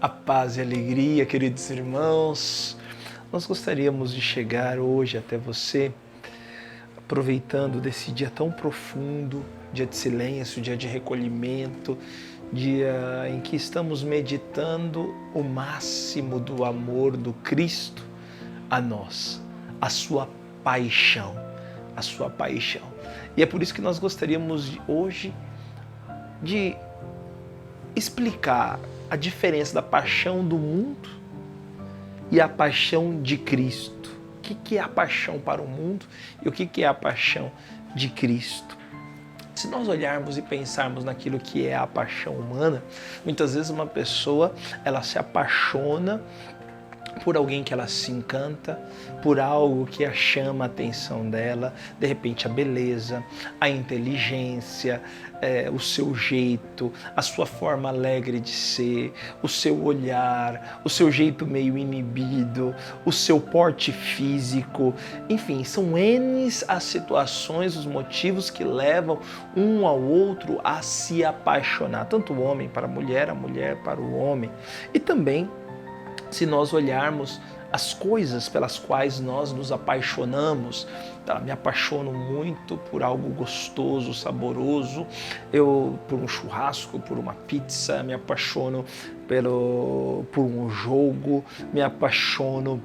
A paz e alegria, queridos irmãos. Nós gostaríamos de chegar hoje até você, aproveitando desse dia tão profundo, dia de silêncio, dia de recolhimento, dia em que estamos meditando o máximo do amor do Cristo a nós, a sua paixão, a sua paixão. E é por isso que nós gostaríamos hoje de explicar a diferença da paixão do mundo e a paixão de Cristo. O que é a paixão para o mundo e o que é a paixão de Cristo? Se nós olharmos e pensarmos naquilo que é a paixão humana, muitas vezes uma pessoa ela se apaixona por alguém que ela se encanta, por algo que a chama a atenção dela, de repente a beleza, a inteligência, o seu jeito, a sua forma alegre de ser, o seu olhar, o seu jeito meio inibido, o seu porte físico, enfim, são N as situações, os motivos que levam um ao outro a se apaixonar, tanto o homem para a mulher para o homem, e também se nós olharmos as coisas pelas quais nós nos apaixonamos, tá? Me apaixono muito por algo gostoso, saboroso, por um churrasco, por uma pizza, me apaixono por um jogo, me apaixono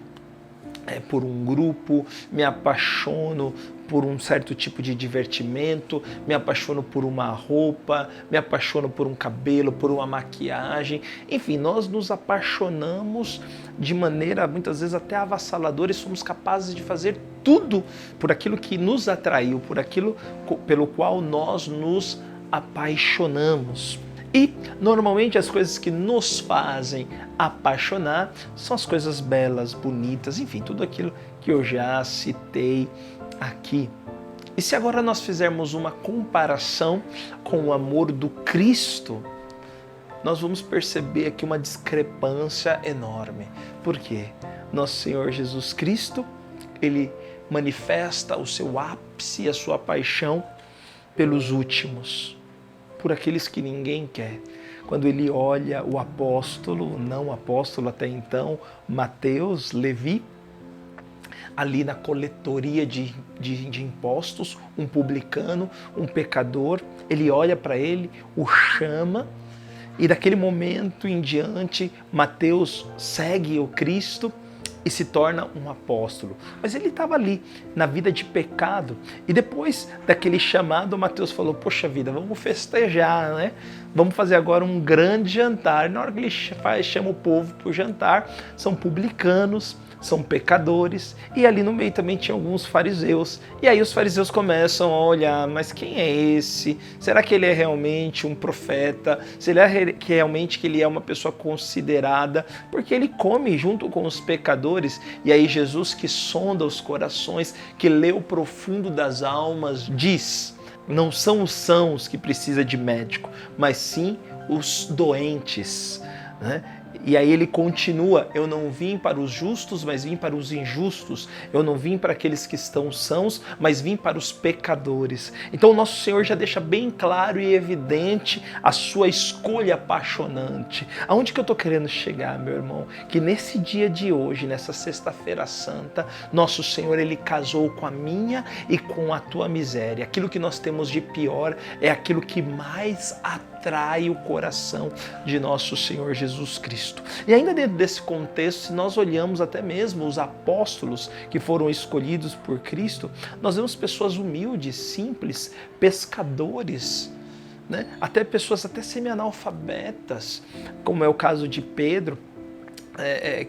por um grupo, me apaixono por um certo tipo de divertimento, me apaixono por uma roupa, me apaixono por um cabelo, por uma maquiagem, enfim, nós nos apaixonamos de maneira muitas vezes até avassaladora e somos capazes de fazer tudo por aquilo que nos atraiu, por aquilo pelo qual nós nos apaixonamos. E, normalmente, as coisas que nos fazem apaixonar são as coisas belas, bonitas, enfim, tudo aquilo que eu já citei aqui. E se agora nós fizermos uma comparação com o amor do Cristo, nós vamos perceber aqui uma discrepância enorme. Por quê? Nosso Senhor Jesus Cristo, Ele manifesta o seu ápice, a sua paixão pelos últimos, por aqueles que ninguém quer. Quando ele olha o apóstolo, não apóstolo até então, Mateus, Levi, ali na coletoria de impostos, um publicano, um pecador, ele olha para ele, o chama, e daquele momento em diante, Mateus segue o Cristo e se torna um apóstolo. Mas ele estava ali, na vida de pecado. E depois daquele chamado, Mateus falou, poxa vida, vamos festejar, né? Vamos fazer agora um grande jantar. E na hora que ele chama o povo para o jantar, são publicanos, são pecadores, e ali no meio também tinha alguns fariseus. E aí os fariseus começam a olhar, mas quem é esse? Será que ele é realmente um profeta? Será que realmente ele é uma pessoa considerada? Porque ele come junto com os pecadores. E aí Jesus, que sonda os corações, que lê o profundo das almas, diz, não são os sãos que precisam de médico, mas sim os doentes, né? E aí ele continua, eu não vim para os justos, mas vim para os injustos. Eu não vim para aqueles que estão sãos, mas vim para os pecadores. Então o nosso Senhor já deixa bem claro e evidente a sua escolha apaixonante. Aonde que eu estou querendo chegar, meu irmão? Que nesse dia de hoje, nessa sexta-feira santa, nosso Senhor, Ele casou com a minha e com a tua miséria. Aquilo que nós temos de pior é aquilo que mais atrai o coração de nosso Senhor Jesus Cristo. E ainda dentro desse contexto, se nós olhamos até mesmo os apóstolos que foram escolhidos por Cristo, nós vemos pessoas humildes, simples, pescadores, né? Até pessoas até semi-analfabetas, como é o caso de Pedro,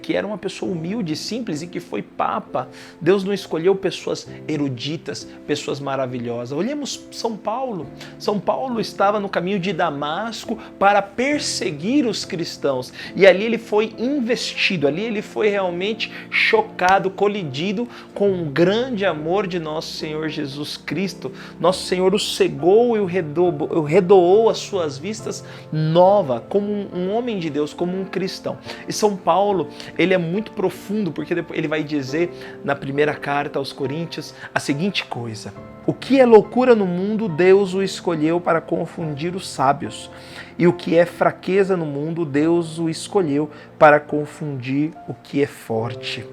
que era uma pessoa humilde, simples e que foi papa. Deus não escolheu pessoas eruditas, pessoas maravilhosas. Olhemos São Paulo. São Paulo estava no caminho de Damasco para perseguir os cristãos. E ali ele foi investido, ali ele foi realmente chocado, colidido com o grande amor de nosso Senhor Jesus Cristo. Nosso Senhor o cegou e o redoou as suas vistas nova, como um homem de Deus, como um cristão. E São Paulo Paulo, ele é muito profundo, porque depois ele vai dizer na primeira carta aos Coríntios a seguinte coisa: o que é loucura no mundo, Deus o escolheu para confundir os sábios, e o que é fraqueza no mundo, Deus o escolheu para confundir o que é forte.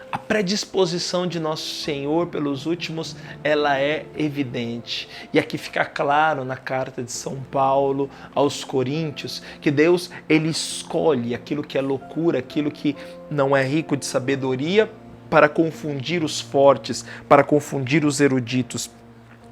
A predisposição de nosso Senhor pelos últimos, ela é evidente. E aqui fica claro na carta de São Paulo aos Coríntios que Deus, ele escolhe aquilo que é loucura, aquilo que não é rico de sabedoria, para confundir os fortes, para confundir os eruditos.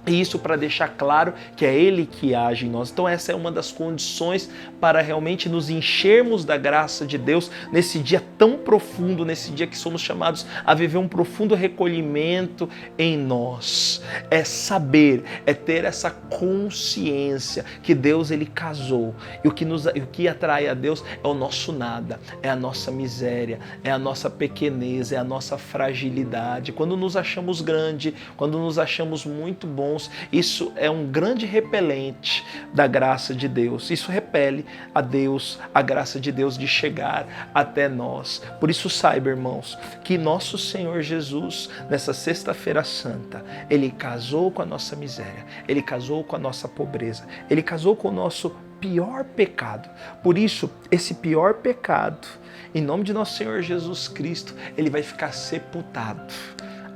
E isso para deixar claro que é Ele que age em nós. Então essa é uma das condições para realmente nos enchermos da graça de Deus nesse dia tão profundo, nesse dia que somos chamados a viver um profundo recolhimento em nós. É saber, é ter essa consciência que Deus, ele casou. E o que atrai a Deus é o nosso nada, é a nossa miséria, é a nossa pequenez, é a nossa fragilidade. Quando nos achamos grande, quando nos achamos muito bons, isso é um grande repelente da graça de Deus. Isso repele a Deus, a graça de Deus de chegar até nós. Por isso saiba, irmãos, que nosso Senhor Jesus, nessa sexta-feira santa, ele casou com a nossa miséria, ele casou com a nossa pobreza, ele casou com o nosso pior pecado. Por isso, esse pior pecado, em nome de nosso Senhor Jesus Cristo, ele vai ficar sepultado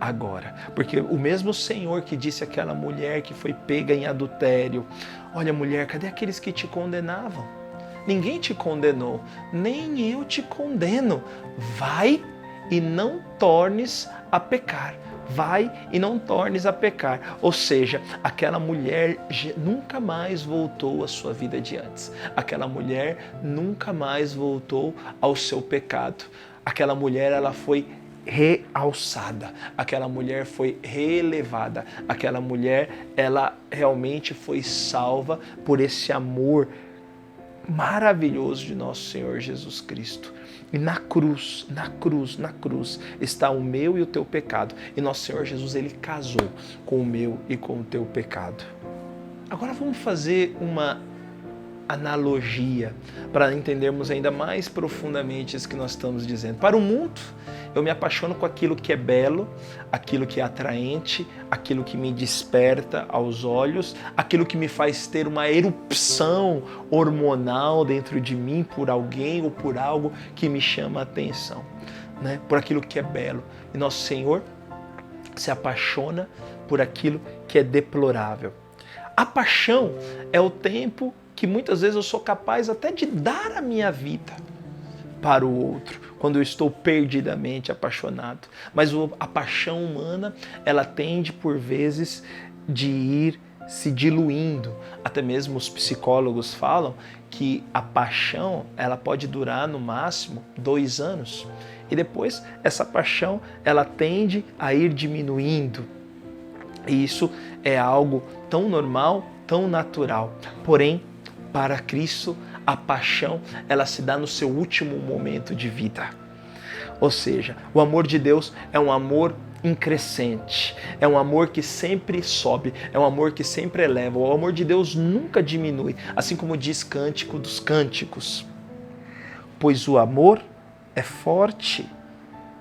agora, porque o mesmo Senhor que disse àquela mulher que foi pega em adultério: olha, mulher, cadê aqueles que te condenavam? Ninguém te condenou, nem eu te condeno. Vai e não tornes a pecar. Vai e não tornes a pecar. Ou seja, aquela mulher nunca mais voltou à sua vida de antes. Aquela mulher nunca mais voltou ao seu pecado. Aquela mulher, ela foi realçada, aquela mulher foi relevada, aquela mulher, ela realmente foi salva por esse amor maravilhoso de nosso Senhor Jesus Cristo. E na cruz está o meu e o teu pecado. E nosso Senhor Jesus, ele casou com o meu e com o teu pecado. Agora vamos fazer uma analogia para entendermos ainda mais profundamente isso que nós estamos dizendo. Para o mundo, eu me apaixono com aquilo que é belo, aquilo que é atraente, aquilo que me desperta aos olhos, aquilo que me faz ter uma erupção hormonal dentro de mim por alguém ou por algo que me chama a atenção, né? Por aquilo que é belo. E nosso Senhor se apaixona por aquilo que é deplorável. A paixão é o tempo que muitas vezes eu sou capaz até de dar a minha vida para o outro, quando eu estou perdidamente apaixonado. Mas a paixão humana, ela tende por vezes de ir se diluindo. Até mesmo os psicólogos falam que a paixão, ela pode durar no máximo 2 anos. E depois essa paixão, ela tende a ir diminuindo. E isso é algo tão normal, tão natural. Porém, para Cristo, a paixão, ela se dá no seu último momento de vida. Ou seja, o amor de Deus é um amor increscente, é um amor que sempre sobe, é um amor que sempre eleva. O amor de Deus nunca diminui, assim como diz Cântico dos Cânticos. Pois o amor é forte,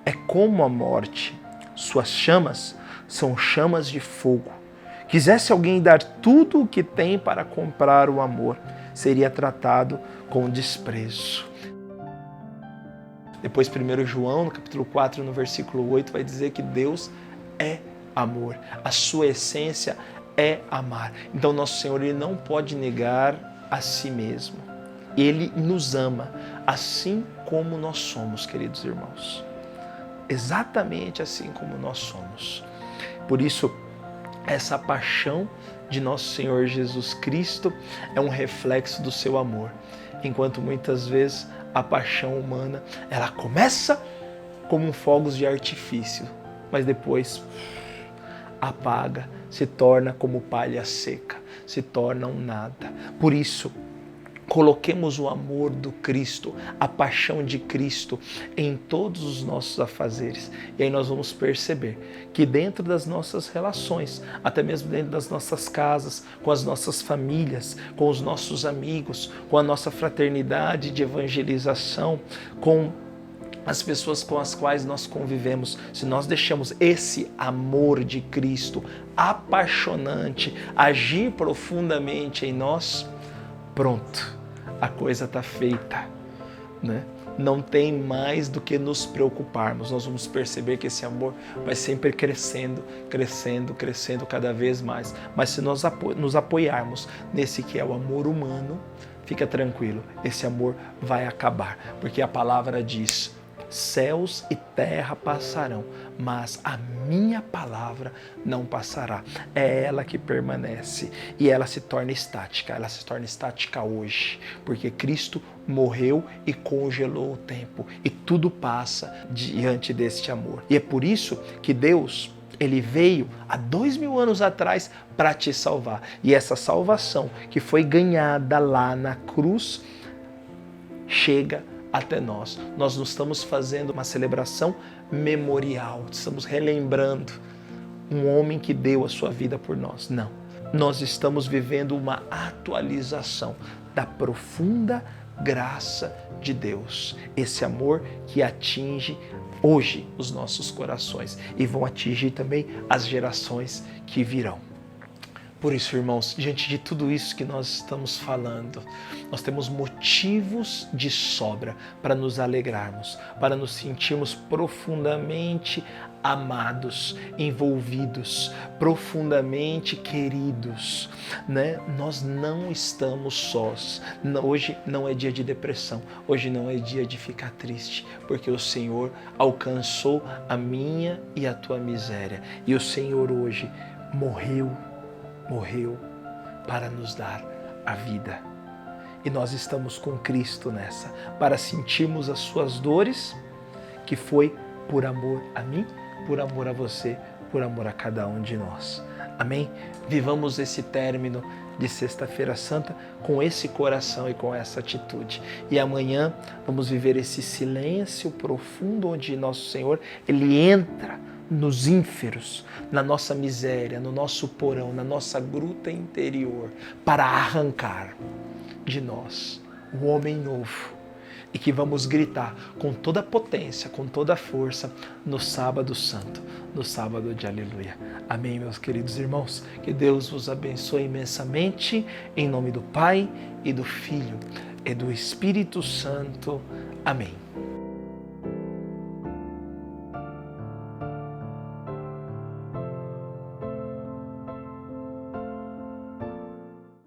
é como a morte, suas chamas são chamas de fogo. Quisesse alguém dar tudo o que tem para comprar o amor, seria tratado com desprezo. Depois 1 João, no capítulo 4, no versículo 8, vai dizer que Deus é amor. A sua essência é amar. Então nosso Senhor, ele não pode negar a si mesmo. Ele nos ama, assim como nós somos, queridos irmãos. Exatamente assim como nós somos. Por isso, essa paixão de nosso Senhor Jesus Cristo é um reflexo do seu amor. Enquanto muitas vezes a paixão humana, ela começa como fogos de artifício, mas depois se torna como palha seca, se torna um nada. Por isso, Coloquemos o amor do Cristo, a paixão de Cristo em todos os nossos afazeres. E aí nós vamos perceber que dentro das nossas relações, até mesmo dentro das nossas casas, com as nossas famílias, com os nossos amigos, com a nossa fraternidade de evangelização, com as pessoas com as quais nós convivemos, se nós deixamos esse amor de Cristo apaixonante agir profundamente em nós, pronto, a coisa está feita, né? Não tem mais do que nos preocuparmos. Nós vamos perceber que esse amor vai sempre crescendo, crescendo, crescendo cada vez mais. Mas se nós nos apoiarmos nesse que é o amor humano, fica tranquilo, esse amor vai acabar, porque a palavra diz: céus e terra passarão, mas a minha palavra não passará. É ela que permanece e ela se torna estática. Ela se torna estática hoje, porque Cristo morreu e congelou o tempo e tudo passa diante deste amor. E é por isso que Deus, Ele veio há 2000 anos atrás para te salvar. E essa salvação que foi ganhada lá na cruz chega até nós. Nós não estamos fazendo uma celebração memorial, estamos relembrando um homem que deu a sua vida por nós. Não. Nós estamos vivendo uma atualização da profunda graça de Deus. Esse amor que atinge hoje os nossos corações e vão atingir também as gerações que virão. Por isso, irmãos, diante de tudo isso que nós estamos falando, nós temos motivos de sobra para nos alegrarmos, para nos sentirmos profundamente amados, envolvidos, profundamente queridos, né? Nós não estamos sós. Hoje não é dia de depressão, hoje não é dia de ficar triste, porque o Senhor alcançou a minha e a tua miséria. E o Senhor hoje morreu para nos dar a vida. E nós estamos com Cristo nessa, para sentirmos as suas dores, que foi por amor a mim, por amor a você, por amor a cada um de nós. Amém? Vivamos esse término de Sexta-feira Santa com esse coração e com essa atitude. E amanhã vamos viver esse silêncio profundo onde nosso Senhor, Ele entra nos ínferos, na nossa miséria, no nosso porão, na nossa gruta interior, para arrancar de nós o homem novo e que vamos gritar com toda a potência, com toda a força no sábado santo, no sábado de aleluia. Amém, meus queridos irmãos? Que Deus vos abençoe imensamente, em nome do Pai e do Filho e do Espírito Santo. Amém.